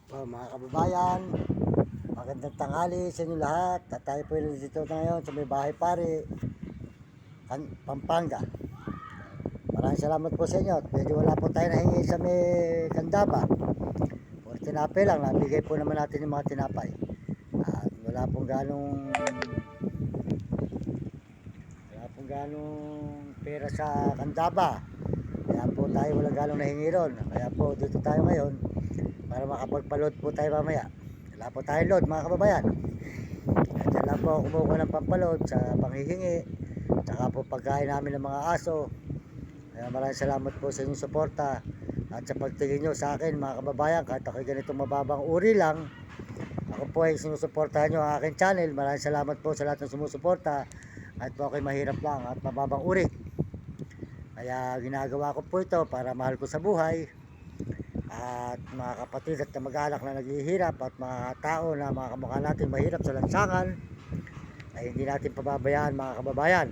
Mga kababayan, magandang tanghali sa inyo lahat. At tayo po dito ngayon sa may bahay pare, Pampanga. Maraming salamat po sa inyo. Medyo wala po tayo nahingi sa may Kandaba. Puro tinapay lang, nabigay po naman natin yung mga tinapay. At wala pong ganong pera sa Kandaba. Kaya po tayo walang ganong nahingi ron. Kaya po dito tayo ngayon para makapagpa-load po tayo mamaya. Wala po tayo load mga kababayan. Kaya dyan lang po ako kumukuha ng pampaload sa panghihingi. Tsaka po pagkain namin ng mga aso. Kaya maraming salamat po sa inyong suporta at sa pagtingin nyo sa akin mga kababayan. Kahit ako ganitong mababang uri lang, ako po ay sinusuportahan nyo ang aking channel. Maraming salamat po sa lahat ng sumusuporta. At po ako'y mahirap lang at mababang uri. Kaya ginagawa ko po ito para mahal ko sa buhay. At mga kapatid at mag-anak na naghihirap at mga tao na mga kamukha natin mahirap sa lansangan ay hindi natin pababayaan mga kababayan.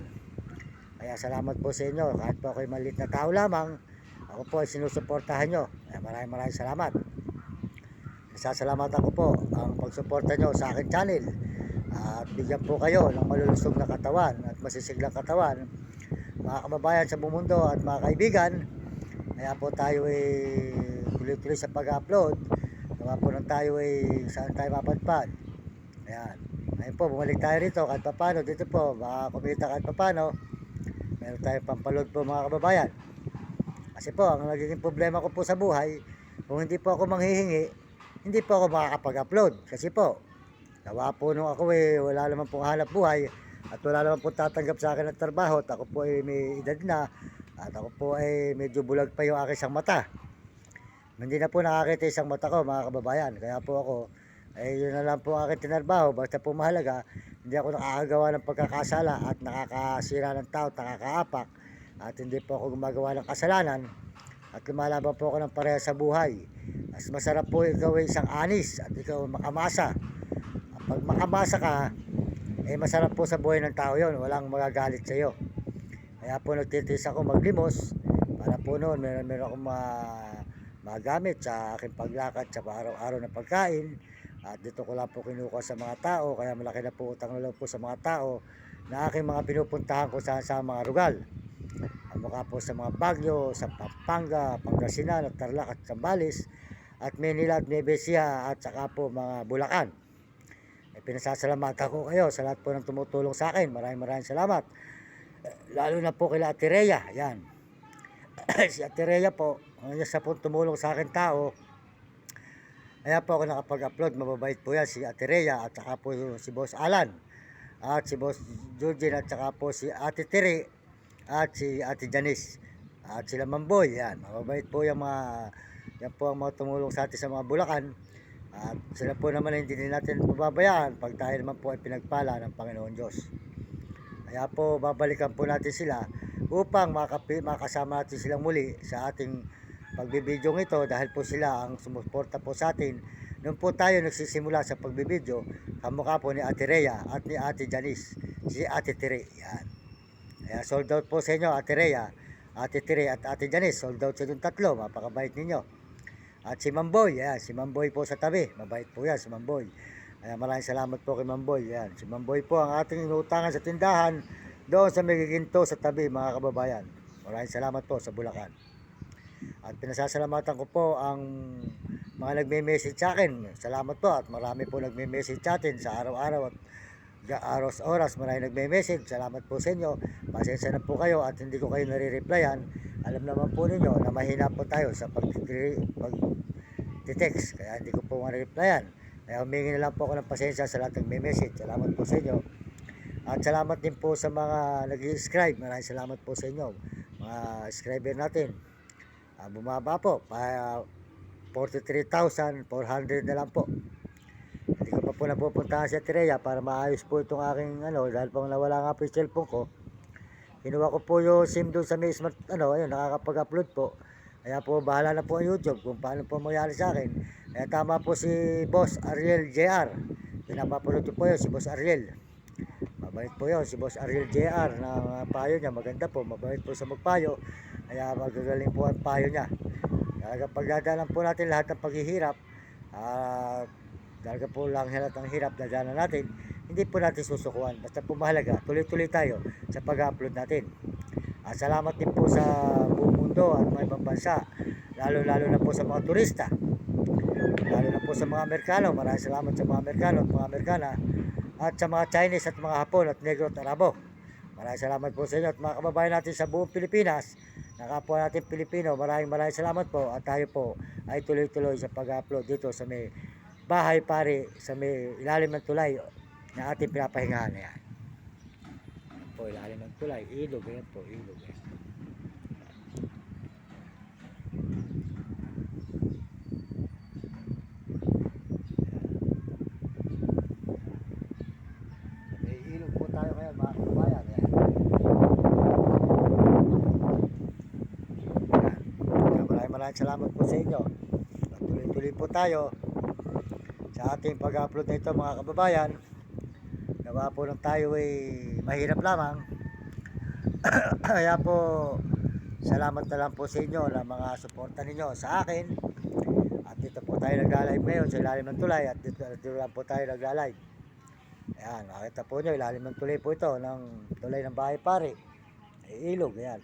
Kaya salamat po sa inyo. Kahit po ako'y maliit na tao lamang, ako po ay sinusuportahan nyo. Kaya maraming salamat. Nasasalamatan ko po ang pagsuporta nyo sa akin channel. At bigyan po kayo ng malulusog na katawan at masisiglang katawan mga kababayan sa buong mundo at mga kaibigan. Kaya po tayo ay tuloy-tuloy sa pag-upload. Gawa po nang tayo ay saan tayo mapadpad. Ayan. Ngayon po, bumalik tayo rito kahit papano. Dito po, baka kumita kahit papano. Meron tayong pampaload po mga kababayan. Kasi po, ang nagiging problema ko po sa buhay, kung hindi po ako manghihingi, hindi po ako makakapag-upload. Kasi po, gawa po nung ako wala naman pong hanap buhay at wala naman pong tatanggap sa akin ng trabaho at ako po ay may edad na at ako po ay medyo bulag pa yung aking isang mata. Hindi na po nakakita isang mata ko mga kababayan. Kaya po ako, yun na lang po ang aking tinarbaho. Basta po mahalaga, hindi ako nakakagawa ng pagkakasala at nakakasira ng tao, nakakaapak. At hindi po ako gumagawa ng kasalanan. At lumalaban po ako ng pareha sa buhay. Mas masarap po ikaw ay isang anis at ikaw makamasa. Pag makamasa ka, masarap po sa buhay ng tao yon. Walang magagalit sa iyo. Kaya po nagtitiis ako maglimos para po noon meron akong magamit sa aking paglakad sa araw-araw na pagkain. At dito ko lang po kinukuha sa mga tao. Kaya malaki na po utang na loob po sa mga tao na aking mga pinupuntahan ko sa mga rugal. Ang mukha po sa mga Baguio, sa Pampanga, Pangasinan, at Tarlac at Zambales at Manila at Nueva Ecija at saka po mga Bulacan. Pinasasalamatan ko kayo sa lahat po ng tumutulong sa akin. Maraming salamat. Lalo na po kila Ate Rhea. Yan. Si Ate Rhea po, ang isa po tumulong sa akin tao. Kaya po ako nakapag-upload. Mababait po yan si Ate Rhea at saka po si Boss Alan at si Boss Georgine at saka po si Ate Tere at si Ate Janice at sila Mamboy. Yan. Mababait po yung yan po ang mga tumulong sa atin sa mga Bulacan. At sila po naman hindi natin pababayaan pag tayo naman po ay pinagpala ng Panginoon Diyos. Kaya po babalikan po natin sila upang makasama natin silang muli sa ating pagbibidyong ito dahil po sila ang sumuporta po sa atin. Noon po tayo nagsisimula sa pagbibidyo, kamukha po ni Ate Rhea at ni Ate Janice, si Ate Tere. Yan. Kaya sold out po sa inyo Ate Rhea, Ate Tere at Ate Janice. Sold out sa itong tatlo, mapakabait ninyo. At si Mamboy, yan, si Mamboy po sa tabi. Mabait po yan si Mamboy. Maraming salamat po kay Mamboy. Yan, si Mamboy po ang ating inuutangan sa tindahan doon sa Megiginto sa tabi mga kababayan. Maraming salamat po sa Bulacan. At pinasasalamatan ko po ang mga nagme-message sa akin. Salamat po at marami po nagme-message sa atin sa araw-araw at oras maraming nagme-message. Salamat po sa inyo. Pasensya na po kayo at hindi ko kayo nare-replyan. Alam naman po ninyo na mahina po tayo sa pag-text. Kaya hindi ko po ma-replyan. Kaya humingi na lang po ako ng pasensya sa lahat ng message. Salamat po sa inyo. At salamat din po sa mga nag-subscribe. Maraming salamat po sa inyo. Mga subscriber natin. Bumaba po. 43,400 na lang po. Hindi ko pa po napupuntahan sa Tirea para maayos po itong aking dahil pang nawala nga po yung cellphone ko. Kinuha ko po yung SIM doon sa may smart, ayun, nakakapag-upload po. Kaya po, bahala na po ang YouTube kung paano po mangyari sa akin. Kaya tama po si Boss Ariel JR. Pinapapulot ko po yun, si Boss Ariel. Mabait po yun, si Boss Ariel JR na payo niya. Maganda po, mabait po sa magpayo. Kaya magagaling po ang payo niya. Kaya pagdadalan po natin lahat ng paghihirap, At dahil po lang halatang hirap na daanan natin, hindi po natin susukuan. Basta po mahalaga, tuloy-tuloy tayo sa pag-upload natin. Salamat din po sa buong mundo at mga ibang bansa, lalo-lalo na po sa mga turista, lalo na po sa mga Amerikano. Maraming salamat sa mga Amerikano at mga Amerikana, at sa mga Chinese at mga Hapon at Negro at Arabo. Maraming salamat po sa inyo at mga kababayan natin sa buong Pilipinas, na kapwa natin Pilipino. Maraming salamat po, at tayo po ay tuloy-tuloy sa pag-upload dito sa may bahay pare, sa may ilalim ng tulay na ating pinapahingahan. Ayan po, ilalim ng tulay, ilog. Ayan po, ilog. Ayan. May ilog po tayo ngayon, mga kababayan. Ayan. Maraming salamat po sa inyo. At tuloy-tuloy po tayo sa ating pag-upload na ito, mga kababayan. Gawa po ng tayo ay mahirap lamang. Kaya po, salamat na lang po sa inyo na mga suporta ninyo sa akin. At dito po tayo nagla-live ngayon sa ilalim ng tulay, at dito lang po tayo nagla-live. Ayan, makita po nyo, ilalim ng tulay po ito, ng tulay ng bahay pare, ilog. Ayan.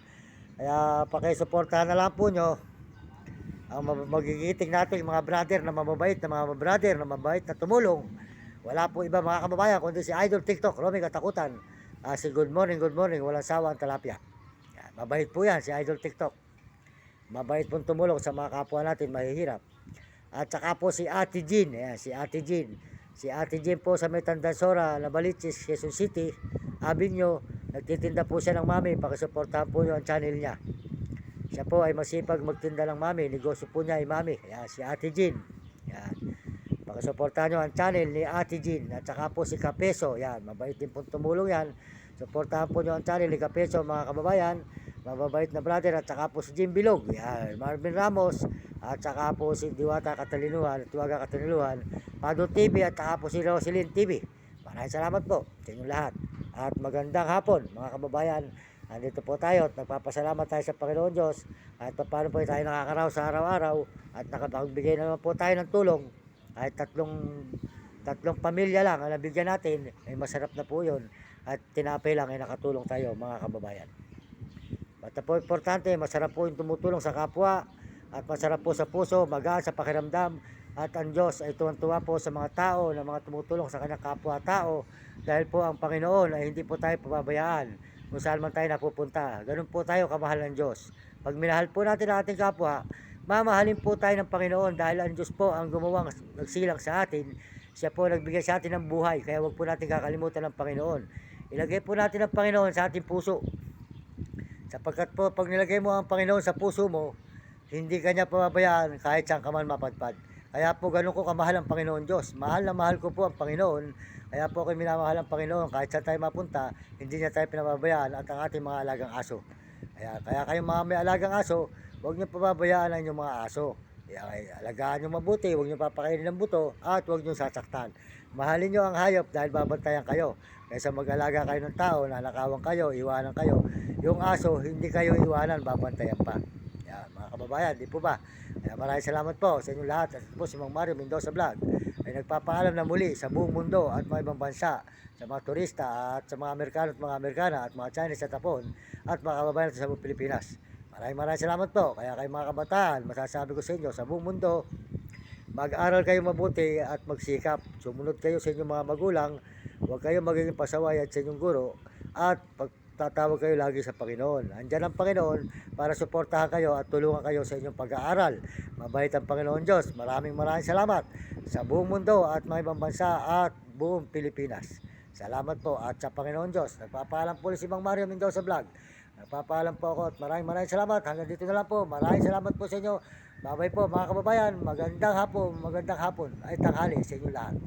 Kaya pakisuportahan na lang po nyo ang magigiting natin, mga brother na mababait, na mababait na tumulong. Wala po iba, mga kababayan, kundi si Idol TikTok, Romy Katakutan. Si good morning, walang sawang talapia. Yan, mabait po yan, si Idol TikTok. Mabait pong tumulong sa mga kapwa natin mahihirap. At saka po si Ate Jean. Ayan, si Ate Jean. Si Ate Jean po sa may Tandansora, Labaliches, Quezon City, Abinyo. Nagtitinda po siya ng mami. Pakisuportahan po nyo ang channel niya. Siya po ay masipag magtinda ng mami. Negosyo po niya ay mami. Ayan, si Ate Jean. Ayan. Pakisuportahan nyo ang channel ni Ate Jean. At saka po si Kapeso. Ayan, mabait din pong tumulong yan. Suportahan po nyo ang channel ni Kapeso, mga kababayan. Mababait na brother. At saka po si Jim Bilog. Ayan, Marvin Ramos. At saka po si Diwata Katalinuhan, Tuwaga Katalinuhan, Pado TV, at saka po si Roselyn TV. Maraming salamat po sa inyong lahat. At magandang hapon, mga kababayan. Andito po tayo at nagpapasalamat tayo sa Panginoon Diyos at paano po tayo nakakaraw sa araw-araw, at nakapagbigay naman po tayo ng tulong. Kahit tatlong pamilya lang ang nabigyan natin, ay masarap na po yun. At tinapay lang ay nakatulong tayo, mga kababayan. Basta po importante, masarap po yung tumutulong sa kapwa, at masarap po sa puso, magaan sa pakiramdam. At ang Diyos ay tuwang-tuwa po sa mga tao na mga tumutulong sa kanyang kapwa-tao, dahil po ang Panginoon ay hindi po tayo pababayaan kung saan man tayo napupunta. Ganun po tayo kamahal ng Diyos. Pag minahal po natin ang ating kapwa, mamahalin po tayo ng Panginoon, dahil ang Diyos po ang gumawang nagsilang sa atin. Siya po nagbigay sa atin ng buhay, kaya wag po natin kakalimutan ng Panginoon. Ilagay po natin ang Panginoon sa ating puso, sapagkat po pag nilagay mo ang Panginoon sa puso mo, hindi kanya pababayaan kahit saan ka man mapadpad. Kaya po ganun ko kamahal ang Panginoon Diyos. Mahal na mahal ko po ang Panginoon. Kaya po ako minamahal ang Panginoon. Kahit saan tayo mapunta, hindi niya tayo pinababayaan, at ang ating mga alagang aso. Kaya kayong mga may alagang aso, huwag niyo pababayaan ang inyong mga aso. Alagaan niyo mabuti, huwag niyo papakainin ng buto, at huwag niyo sasaktan. Mahalin niyo ang hayop dahil babantayan kayo. Kaysa mag-alaga kayo ng tao, nanakawan kayo, iwanan kayo. Yung aso, hindi kayo iwanan, babantayan pa. Mga kababayan, di po ba? Maraming salamat po sa inyong lahat. At po si Mang Mario Mendoza Vlog ay nagpapaalam na muli sa buong mundo at mga ibang bansa, sa mga turista at sa mga Amerikano at mga Amerikana at mga Chinese at Hapon at mga kababayan sa buong Pilipinas. Maraming salamat po. Kaya kayo mga kabataan, masasabi ko sa inyo, sa buong mundo, mag-aral kayo mabuti at magsikap. Sumunod kayo sa inyong mga magulang. Huwag kayo magiging pasaway at sa inyong guro. At tatawag kayo lagi sa Panginoon. Andiyan ang Panginoon para suportahan kayo at tulungan kayo sa inyong pag-aaral. Mabait ang Panginoon Diyos. Maraming salamat sa buong mundo at mga ibang bansa at buong Pilipinas. Salamat po at sa Panginoon Diyos. Nagpapaalam po si Mang Mario Mendoza Vlog. Nagpapaalam po ako at maraming salamat. Hanggang dito na lang po. Maraming salamat po sa inyo. Bye-bye po mga kababayan. Magandang hapon ay tanghali sa inyo lahat.